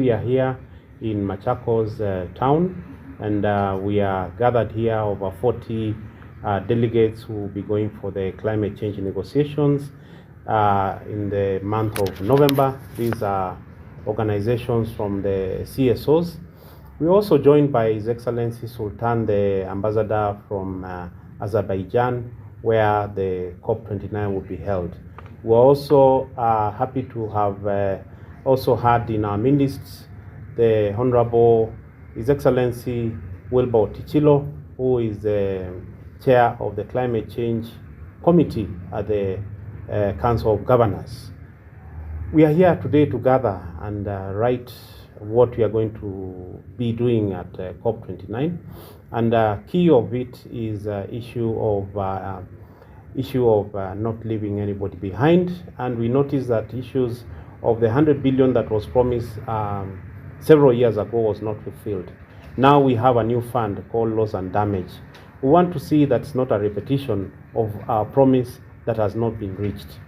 we are here in Machakos town, and we are gathered here over 40 delegates who will be going for the climate change negotiations in the month of November. These are organizations from the CSOs. We're also joined by His Excellency Sultan, the ambassador from Azerbaijan, where the COP29 will be held. We're also happy to have also had in our midst the Honorable His Excellency Wilbur Otichilo, who is the chair of the Climate Change Committee at the Council of Governors. We are here today to gather and write what we are going to be doing at COP29, and key of it is issue of not leaving anybody behind. And we noticed that issues of the 100 billion that was promised several years ago was not fulfilled. Now we have a new fund called loss and damage. We want to see that's not a repetition of our promise that has not been reached.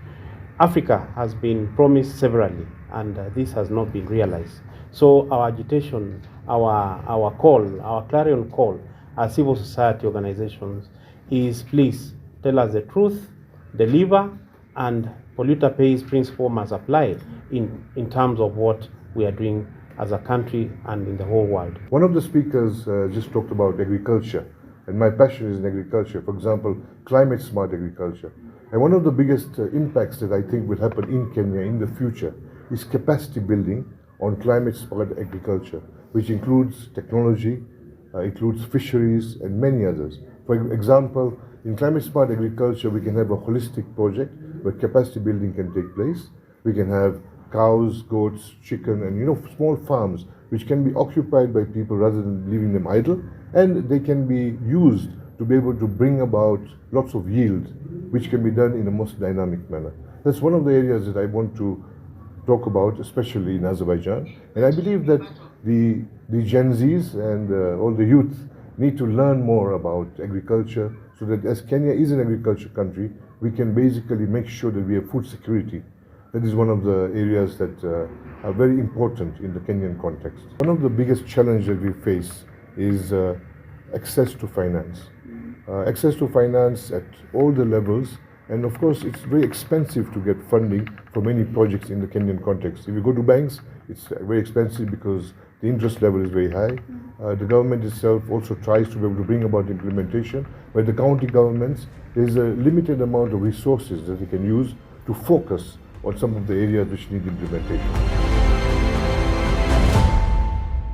Africa has been promised severally, and this has not been realized. So our agitation, our call, our clarion call as civil society organizations is, please tell us the truth, deliver, and polluter pays principle must apply in terms of what we are doing as a country and in the whole world. One of the speakers just talked about agriculture, and my passion is in agriculture. For example, climate smart agriculture. And one of the biggest impacts that I think will happen in Kenya in the future is capacity building on climate smart agriculture, which includes technology, includes fisheries, and many others. For example, in climate smart agriculture, we can have a holistic project where capacity building can take place. We can have cows, goats, chicken, and small farms which can be occupied by people rather than leaving them idle, and they can be used to be able to bring about lots of yield, which can be done in a most dynamic manner. That's one of the areas that I want to talk about, especially in Azerbaijan. And I believe that the Gen Zs and all the youth need to learn more about agriculture, so that as Kenya is an agriculture country, we can basically make sure that we have food security. That is one of the areas that are very important in the Kenyan context. One of the biggest challenges that we face is access to finance. Access to finance at all the levels, and of course it's very expensive to get funding for many projects in the Kenyan context. If you go to banks, it's very expensive because the interest level is very high. The government itself also tries to be able to bring about implementation, but the county governments, there's a limited amount of resources that they can use to focus on some of the areas which need implementation.